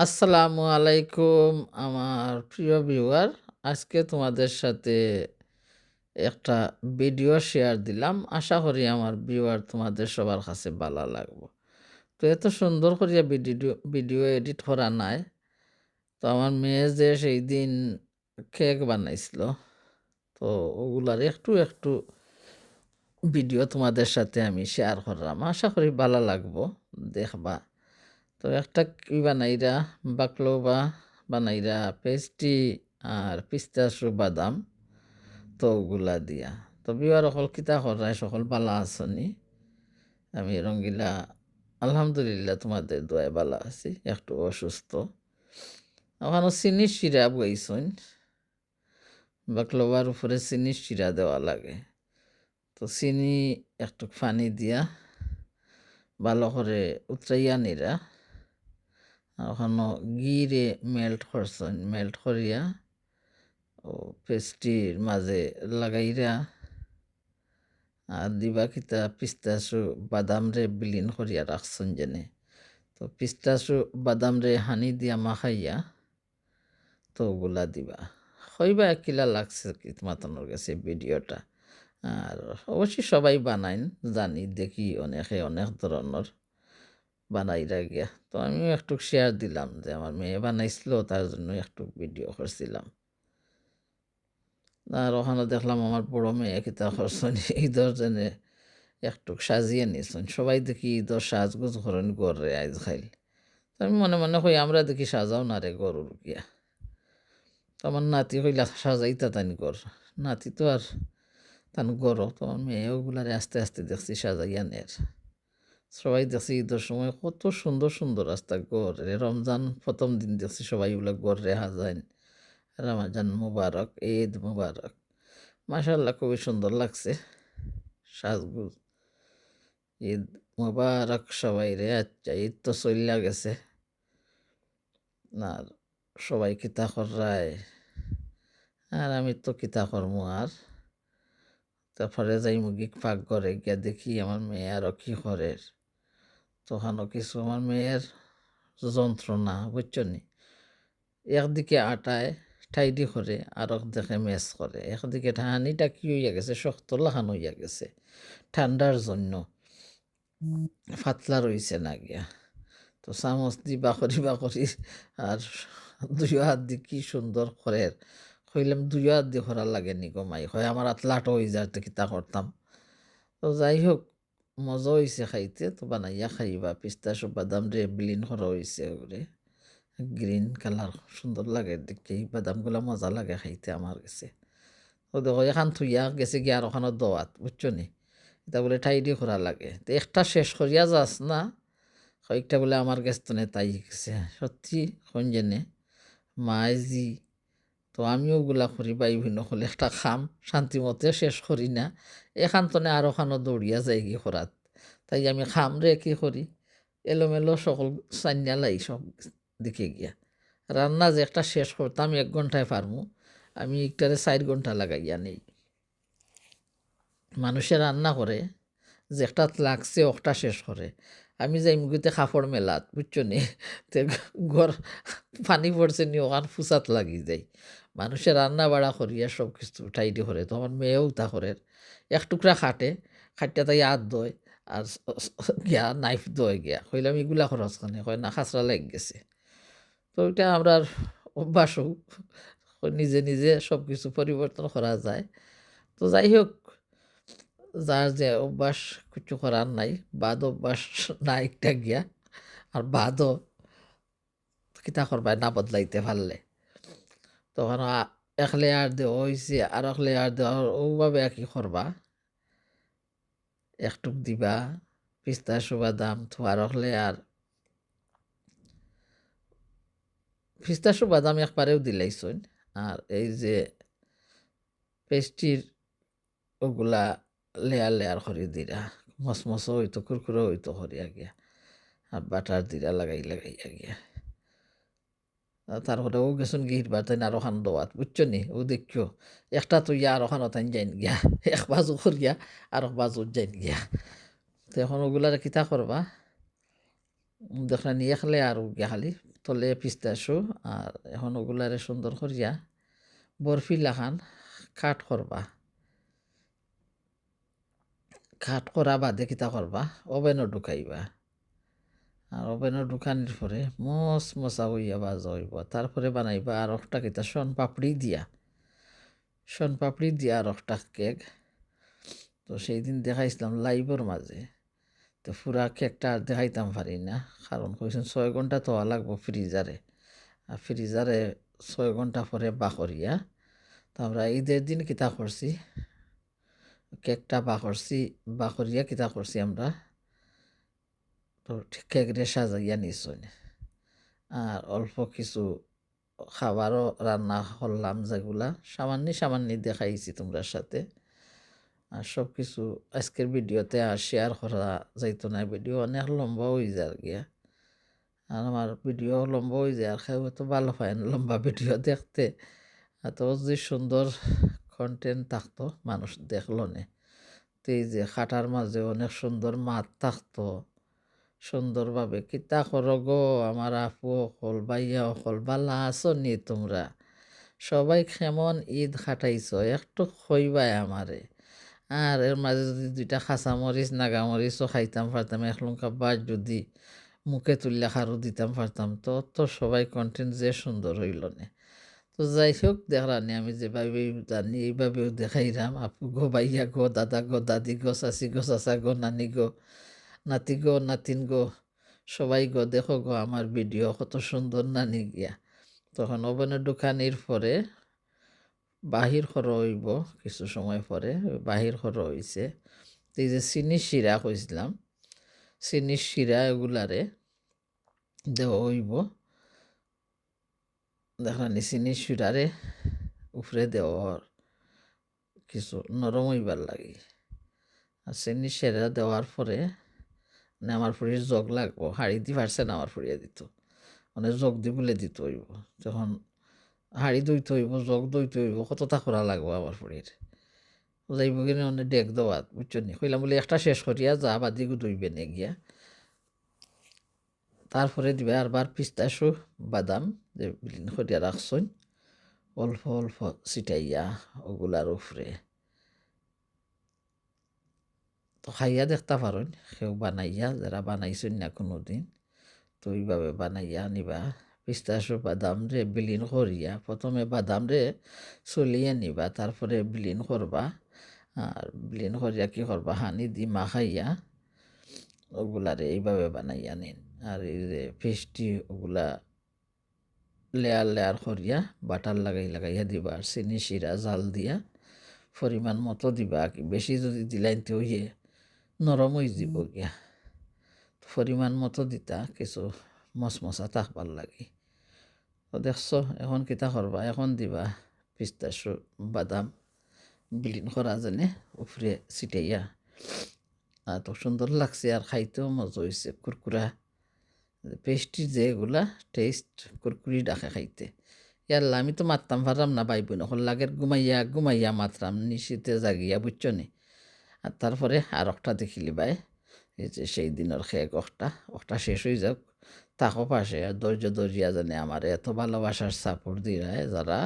আসসালামু আলাইকুম আমার প্রিয় ভিউয়ার। আজকে তোমাদের সাথে একটা ভিডিও শেয়ার দিলাম। আশা করি আমার ভিউয়ার তোমাদের সবার কাছে ভালো লাগবো। তো এত সুন্দর করিয়া ভিডিও এডিট করা নাই। তো আমার মেয়ে যে সেই দিন কেক বানাইছিল, তো ওগুলার একটু ভিডিও তোমাদের সাথে আমি শেয়ার করলাম। আশা করি ভালো লাগবো, দেখবা। তো একটা কি বানাইরা বাকলবা বানাইরা পেস্ট্রি আর পিস্তাশু বাদাম, তো ওগুলা দিয়া। তো বিবার অকল কিতা করায় সকল বালা আসনি। আমি রঙ্গিলা আলহামদুলিল্লাহ তোমাদের দোয়ায় বালা আছি, একটু অসুস্থ। ওখানে চিনি শিরা বইছন, বাকলবার উপরে চিনি শিরা দেওয়া লাগে। তো চিনি একটু পানি দিয়া ভালো করে উতরাইয়া নিরা, ওখানে গিরে মেল্ট করছেন, মেল্ট করিয়া ও পেস্ট্রির মাঝে লাগাইরা আর দিবা কিতা পিস্তাশু বাদাম রে বিলীন করিয়া রাখছেন জেনে। তো পিস্তাশু বাদাম রে হানি দিয়া মাখাইয়া তো ওগুলা দিবা। হইবা কিলা লাগছে কি তোমার কাছে ভিডিওটা। আর অবশ্যই সবাই বানাইন, জানি দেখি অনেকে অনেক ধরনের বানাইরা গিয়া। তো আমিও একটু শেয়ার দিলাম যে আমার মেয়ে বানাইছিল, তার জন্য একটু ভিডিও করছিলাম। আর ওখানে দেখলাম আমার বড় মেয়ে কিতা করছেন, ঈদর জন্য একটু সাজিয়ে নিছেন। সবাই দেখি ঈদর সাজগুজ করেন গড়ে আইজ খাইল। তো আমি মনে মনে কই আমরা দেখি সাজাও না রে গরুর গিয়া। তো আমার নাতি কইলা সাজাইতা তানি গর। নাতি তো আর তান গর, তো আমার মেয়ে ওগুলারে আস্তে আস্তে দেখছি সাজাইয়া নের। সবাই দেখছি ঈদের সময় কত সুন্দর সুন্দর রাস্তা গড়ে। রমজান প্রথম দিন দেখছি সবাই ওগুলা গড়ে হাজাইন। রমজান মুবারক, ঈদ মুবারক। মাশাআল্লাহ খুবই সুন্দর লাগছে সাজগুজ। ঈদ মুবারক সবাই রে। আচ্ছা, ঈদ তো চইলা গেছে। আর সবাই কিতা কররায়, আর আমি তো কিতা করমু আর। তারপরে যাই মুগিক পাক করে গিয়া দেখি আমার মেয়ে আরও কি করে। তখনও কিছু আমার মেয়ের যন্ত্রণা বুঝছনি। একদিকে আটায় ঠাইডি করে আর একদিকে মেস করে। একদিকে ঠাহানিটা কি হইয়া গেছে, শক্ত লাখান হইয়া গেছে ঠান্ডার জন্য, ফাতলা রইছে না গিয়া। তো চামচ দি বাকরি আর দুইও হাত দি কি সুন্দর করে। কইলাম দুইও হাত দি করা লাগে নি গমাই, হয় আমার হাত লাটো হয়ে যায় তো কিতা করতাম। তো যাই হোক, মজা হয়েছে খাইতে। তো বানাইয়া খাইবা। পিস্তাশু বাদাম রে বিলীন করা হয়েছে ওরে, গ্রিন কালার সুন্দর লাগে দেখতে। এই বাদামগুলা মজা লাগে খাইতে আমার কাছে। তো দেখো এখান থুইয়া গেছে গিয়ে আর ওখানে দোয়াত বুঝছো নি, এটা বলে ঠাইডি করা লাগে। তো একটা শেষ করিয়া যাস না, কয়েকটা বলে আমার কাছ তো তাই গেছে সত্যি কোন জেনে মাইজি। তো আমিও ওগুলা করি বা বিভিন্ন হলে একটা খাম শান্তি মতে শেষ করি না, এখান তনে আর ওখানে দৌড়িয়া যাই কি করাত। তাই আমি খাম রে কি করি, এলোমেলো সকল চান্যালাই সব দিকে গিয়া। রান্না যে একটা শেষ করতাম 1 ঘন্টায় পারমু, আমি একটারে 4 ঘন্টা লাগাইয়া নেই। মানুষে রান্না করে যে একটা লাগছে ওটা শেষ করে, আমি যাই মুগিতে কাপড় মেলাত বুঝছো নি। তে ঘর পানি পড়ছে নি ওখান ফুসাত লাগি যায়। মানুষে রান্না বাড়া করিয়া সব কিছু টাইডি করে, তখন মেয়েও তা করে। এক টুকরা খাটে, খাটটা তাই হাত দয় আর গিয়া নাইফ দয় গিয়া। কইলাম এগুলা খরচ কানে, কয় না খাসরা লাগ গেছে। তো ওইটা আমরা অভ্যাসও, নিজে নিজে সব কিছু পরিবর্তন করা যায়। তো যাই হোক, যার যে অভ্যাস কিছু করার নাই, বাদ অভ্যাস না একটা গিয়া। আর বাদও কিতা করবা না বদলাইতে পারলে, তখন এক লেয়ার দেওয়া হয়েছে আর এক লেয়ার দেওয়া ওভাবে কি করবা, একটুক দিবা পিস্তাশু বাদাম, তো আর এক লেয়ার পিস্তাশু বাদাম একবারেও দিলাইছইন। আর এই যে পেস্ট্রির ওগুলা লেয়ার লেয়ার করে দিরা, মসমসও হইতো কুরকুরে হইতো করিয়া গিয়া। আর বাটার দিরা লাগাই লাগাইয়া গিয়া। তারপরে ও গেছুন গিহির বার্তাইন আর ওখান দোয়াত বুঝছো নি। ও দেখছো একটা তো ইয়া আর ওখান তাইন যাইন গিয়া, এক বাজু করিয়া আর এক বাজু যাইন গিয়া। তো এখন ওগুলার কিতা করবা, দেখলা নিয়ে খালে আর গিয়া খালি তলে পিস্তাশু আর এখন ওগুলারে সুন্দর করিয়া বরফি লাখান কাট করবা। কাট করা বাদে কিতা করবা, ওভেনও ঢুকাইবা। আর ওভেনও ঢুকানির পরে মশা হইয়া বাজা হইব। তারপরে বানাইবা আর একটা কিতা শনপাপড়ি দিয়া আর একটা কেক। তো সেই দিন দেখাইছিলাম লাইভের মাঝে। তো পুরা কেকটা আর দেখাইতাম পারি না, কারণ কইছেন 6 ঘন্টা তো লাগবো ফ্রিজারে। আর ফ্রিজারে 6 ঘন্টা পরে বাকরিয়া। তো আমরা ঈদের দিন কিতা করছি, কেকটা বাকরিয়া কিতা করছি আমরা, তো কেকরে সাজাইয়া নিছুন। আর অল্প কিছু খাবারও রান্না করলাম, যেগুলা সামান্য দেখাইছি তোমরা সাথে। আর সব কিছু আজকের ভিডিওতে আর শেয়ার করা যাইতো না, ভিডিও অনেক লম্বা হয়ে যায় গিয়া। আর আমার ভিডিও লম্বা হয়ে যায়, আর কেউ তো ভালো পায় না লম্বা ভিডিও দেখতে। এত যে সুন্দর কন্টেন্ট থাকতো মানুষ দেখলো নে। তো এই যে খাটার মাঝে অনেক সুন্দর মাত থাকতো সুন্দরভাবে। কিতা করো গো আমার আপু অকল বাইয়া অকল, বালা আছো নি তোমরা? সবাই কেমন ঈদ খাটাইছো একটু খইবাই আমারে। আর এর মাঝে যদি 2টা কাঁচামরিচ নাগামরিচও খাইতাম পারতাম, এক লঙ্কা বাদ যদি মুখে তুললে খারও দিতাম পারতাম, তো সবাই কন্টেন্ট যে সুন্দর হইল নে। তো যাই হোক, দেখলানি আমি যেভাবে জানি এইভাবেও দেখাইলাম। আপু গো, বাইয়া গো, দাদা গো, দাদি গো, চাচি গো, চাচা গো, নানি গো, নাতি গো, নাতিন গো, সবাই গো দেখো গো আমার ভিডিও কত সুন্দর নানি গিয়া। তখন ওভেনে ঢুকানির পরে বাহির করা হইব কিছু সময় পরে, বাহির করা হইছে। এই যে চিনির শিরা কইছিলাম, চিনির শিরা এগুলারে দেওয়া হইব। দেখলানি চিনির শিরারে উপরে দেওয়ার কিছু নরম হইবার লাগে। আর চিনির শিরা দেওয়ার পরে মানে আমার ফুড়ির জগ লাগবো, হাড়ি দি পারছে না আমার ফুড়িয়ে দিত, মানে জগ দি বলে দিতে হইব। যখন হাড়ি দইতে হইব, জগ দইতে হইব, কতটা করা লাগবো আমার ফুড়ির। যাইব কিনে অনেক ডেক দেওয়াত বুঝছো নি, কইলাম বলে একটা শেষ করিয়া যা বাদিগু দইবে নে গিয়া। তারপরে দিবে আরবার পিস্তাশু বাদাম যে বিলীন করিয়া রাখছইন অল্প অল্প ছিটাইয়া ওগুলার উপরে। তো খাইয়া দেখতে পারেন কেউ বানাইয়া, যারা বানাইছেন না কোনো দিন, তো এইভাবে বানাইয়া নিবা। পিস্তাশু বাদাম রে বিলীন করিয়া প্রথমে বাদাম রে চলিয়ে নিবা, তারপরে বিলীন করবা। আর বিলীন করিয়া কি করবা, হানি দি মাখাইয়া ওগুলারে এইভাবে বানাইয়া নিন। আর এই যে পেস্টি ওগুলা লেয়ার করিয়া বাটার লাগাইয়া দিবা। আর চিনি শিরা জাল দিয়া পরিমাণ মতো দিবা, কি বেশি যদি দিলাইতে হইয়ে নরম হয়ে যাব গিয়া। পরিমাণ মতো দিতা, কিছু মশমশা থাকবার লাগে। তো দেখছো এখন কিতা করবা, এখন দিবা পিস্তাশু বাদাম বিলীন করা জানে উপরে ছিটাইয়া। এত সুন্দর লাগছে আর খাইতেও মজা হয়েছে, কুরকুরা পেস্ট্রি যে এগুলা টেস্ট কুরকুরি ডাকে খাইতে। ইয়াল্লা আমি তো মারতাম পারলাম না, ভাই বোন এখন লাগের ঘুমাইয়া মারতাম নিশীতে জাগিয়া বুঝছো নি। আর তারপরে আর একটা দেখিলি ভাই, এই যে সেই দিনের খেক একটা শেষ হয়ে যাক, তাকো পাশে আর ধৈর্য জানে আমার এত ভালোবাসার সাপোর্ট দিরায়, যারা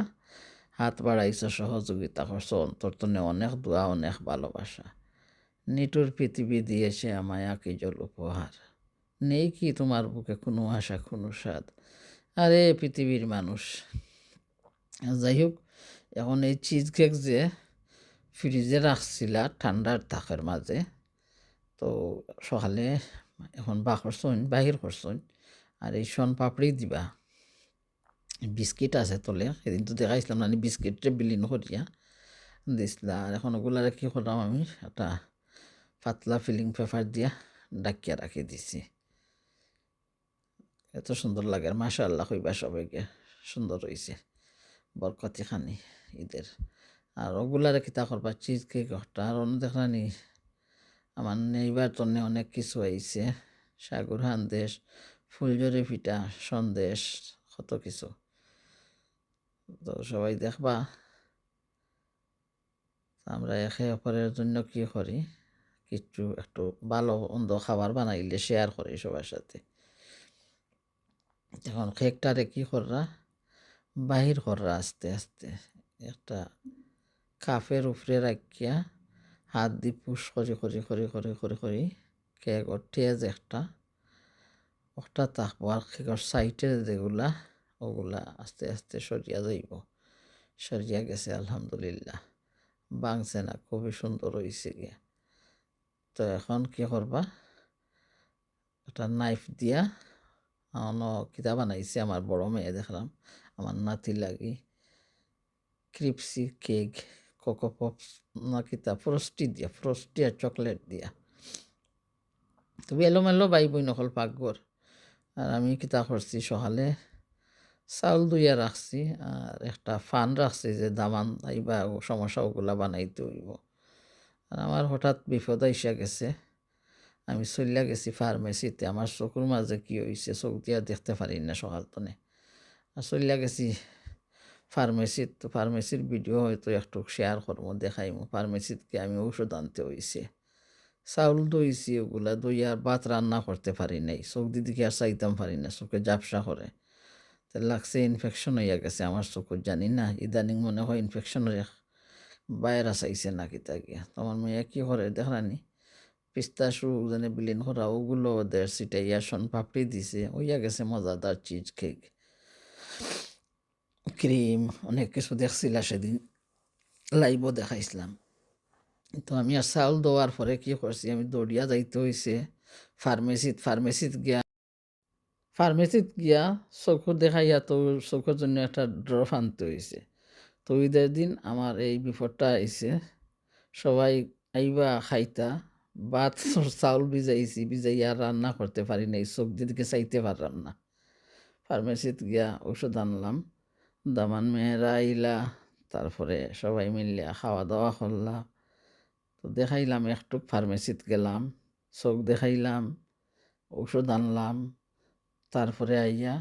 হাত বাড়াইছে সহযোগিতা করছো, অন্তর তনে অনেক দোয়া অনেক ভালোবাসা। নিটুর পৃথিবী দিয়েছে আমায় আকিজল উপহার, নেই কি তোমার বুকে কোনো আশা কোনো স্বাদ। আরে পৃথিবীর মানুষ, যাই হোক, এখন এই চিজ কেক যে ফ্রিজে রাখছিলা ঠান্ডার থাকের মাঝে, তো সকালে এখন বাহির করছইন। আর এই শনপাপড়ি দিবা, বিস্কিট আছে তলে, সেদিন তো দেখাইছিলাম না বিস্কিটে বিলীন করিয়া দিছিলা। আর এখন ওগুলারে কি করলাম আমি, একটা পাতলা ফিলিং পেপার দিয়া ডাকিয়া রাখি দিছি। এত সুন্দর লাগে, আর মাশাআল্লাহ কইবা সবাইকে, সুন্দর হয়েছে বরকতি খানি ঈদের। আর ওগুলারে কিতা করবা, চিজ কেক একটা আর অন্য দেখলানি আমার নেইবার তন্নে অনেক কিছু আইছে, সাগুর সন্দেশ, ফুলঝুরি পিঠা, সন্দেশ, কত কিছু। তো সবাই দেখবা আমরা একে অপরের জন্য কি করি, কিছু একটু ভালো মন্দ খাবার বানাইলে শেয়ার করি সবার সাথে। এখন কেকটারে কি কররা বাহির কররা আস্তে আস্তে একটা কাপের উপরে রাখিয়া হাত দিয়ে পুশ করি কেকর টেজ একটা ওটা থাকবো আর কেকর সাইডের যেগুলা ওগুলা আস্তে আস্তে সরিয়া যাইব। সরিয়া গেছে আলহামদুলিল্লাহ, ভাঙছে না, খুবই সুন্দর হয়েছে গিয়া। তো এখন কি করবা, একটা নাইফ দিয়া কিতা বানাইছে আমার বড় মেয়ে, দেখলাম আমার নাতি লাগি ক্রিপসি কেক কোকো পপস না কিতা ফ্রস্টি আর চকলেট দিয়া। তবে এলোমেলো বাই বই নকল পাকঘর। আর আমি কিতা করছি, সকালে চাউল দুইয়া রাখছি আর একটা ফান রাখছি যে দামান আইবা সমস্যা ওগুলা বানাইতে হইব। আর আমার হঠাৎ বিপদ আইসা গেছে, আমি চলিয়া গেছি ফার্মেসিতে। আমার চকুর মাঝে কি হয়েছে, চোখ দিয়া দেখতে পারি না সকাল তনে। আর চলিয়া গেছি ফার্মেসিত। তো ফার্মেসির ভিডিও হয়তো একটু শেয়ার করবো, দেখাইমু ফার্মেসিত গিয়ে আমি ঔষধ আনতে হয়েছে। চাউল দইছি, ওগুলা দই আর ভাত রান্না করতে পারি নাই, চোখ দিদিকে আর চাইতাম পারি না, চোখে জাপসা করে। তো লাগছে ইনফেকশন হইয়া গেছে আমার চোখত, জানি না ইদানিং মনে হয় ইনফেকশনের ভাইরাস আইছে নাকি তা গিয়া। তোমার মেয়ে কি করে দেখলানি, পিস্তাশু যেন বিলীন করা ওগুলো ওদের সিটাইয়া শন পাপড়ি দিছে, হইয়া গেছে মজাদার চিজ কেক। ক্রিম অনেক কিছু দেখছিলা সেদিন, লাইভও দেখাইছিলাম। তো আমি আর চাউল দেওয়ার পরে কি করছি, আমি দৌড়িয়া যাইতে হয়েছে ফার্মেসিত গিয়া চকুর দেখাইয়া তো চকুর জন্য একটা ড্রপ আনতে হয়েছে। তো ঈদের দিন আমার এই বিপদটা আইছে, সবাই আইবা খাইতা, ভাত চাউল ভিজাইয়া রান্না করতে পারি নাই, চোখ দিদিকে চাইতে পারলাম না। ফার্মেসিত গিয়া ওষুধ আনলাম, দামান মেয়েরা আইলা, তারপরে সবাই মিলিয়া খাওয়া দাওয়া করলাম। তো দেখাইলাম একটু, ফার্মেসিত গেলাম, চোখ দেখাইলাম, ওষুধ আনলাম, তারপরে আইয়া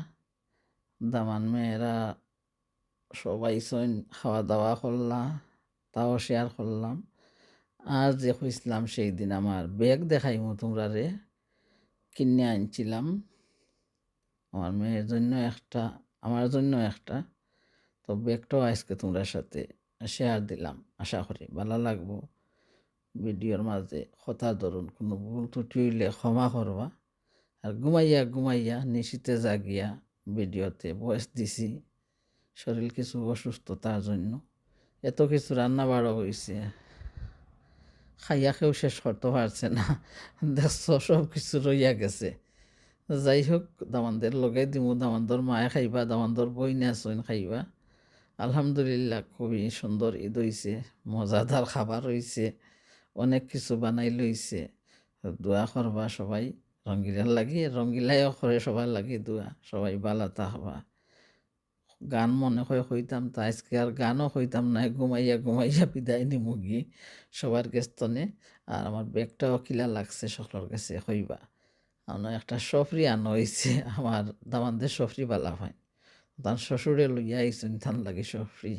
দামান মেয়েরা সবাই খাওয়া দাওয়া করলাম, তাও শেয়ার করলাম। আর যে খুঁজলাম সেই দিন আমার ব্যাগ দেখাইমু তোমরা রে, কিনে আনছিলাম আমার মেয়ের জন্য একটা, আমার জন্য একটা। তো ব্যাগটাও আজকে তোমরা সাথে শেয়ার দিলাম, আশা করি ভালো লাগবো। ভিডিওর মাঝে কথা ধরুন কোনো ভুল ত্রুটি হইলে ক্ষমা করবা। আর ঘুমাইয়া নিশীতে জাগিয়া ভিডিওতে ভয়েস দিছি, শরীর কিছু অসুস্থতার জন্য। এত কিছু রান্না বাড়া হয়েছে, খাইয়া কেউ শেষ করতে পারছে না, দেখছ সব কিছু রইয়া গেছে। যাই হোক, দামানদের লগাই দিমু, দামানদর মায়ে খাইবা, দামানদর বই না খাইবা। আলহামদুলিল্লাহ, খুবই সুন্দর ঈদ হইছে, মজাদার খাবার হইছে, অনেক কিছু বানাই লইছে। দোয়া করবা সবাই রঙ্গিলার লাগি, রঙ্গিলাইও করে সবার লাগি দোয়া, সবাই বালা থাকবা। গান মনে হয় হইতাম, তা আজকে আর গানও হইতাম না, ঘুমাইয়া বিদায় নিমুগি সবার গেস্তনে। আর আমার ব্যাগটাও কিলা লাগছে সকলের কাছে হইবা। আমার একটা সফরি আনো হয়েছে, আমার দামানদের সফরি বালা হয়, তার শ্বশুরে লইয়া আইসুন, থান লাগে সফরি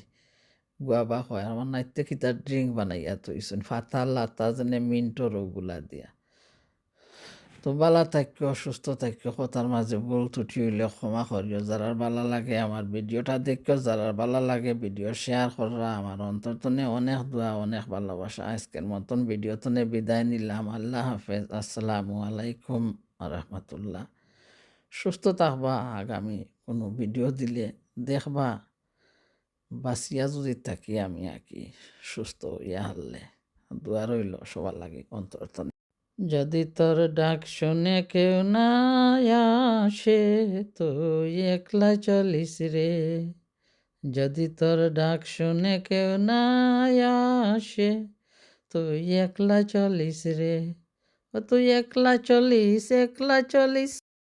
গুয়াবা হয়। আমার নাইতে কিতা ড্রিঙ্ক বানাইয়া থইছুন, ফাতা লাতা যেনে মিন্টর ওগুলা দিয়া। তো বালা থাকবে, অসুস্থ থাকবে, কথার মাঝে ভুল ত্রুটি হইলে ক্ষমা করিও। যারা বালা লাগে আমার ভিডিওটা দেখিও, যারা বালা লাগে ভিডিও শেয়ার করা। আমার অন্তরতনে অনেক দোয়া, অনেক ভালোবাসা। আজকের মতন ভিডিওতনে বিদায় নিলাম। আল্লাহ হাফেজ, আসসালামু আলাইকুম রহমতুল্লাহ। সুস্থ থাকবা, আগামী কোনো ভিডিও দিলে দেখবা। বাঁচিয়া যদি থাকি আমি আঁকি সুস্থ ইয়া হারলে, দোয়া রইল সবার লাগে অন্তরতনে। যদি তোর ডাক শুনে কেউ না আসে, তুই একলা চলিস রে। যদি তোর ডাক শুনে কেউ না আসে, তুই একলা চলিস রে। ও তুই একলা চলিস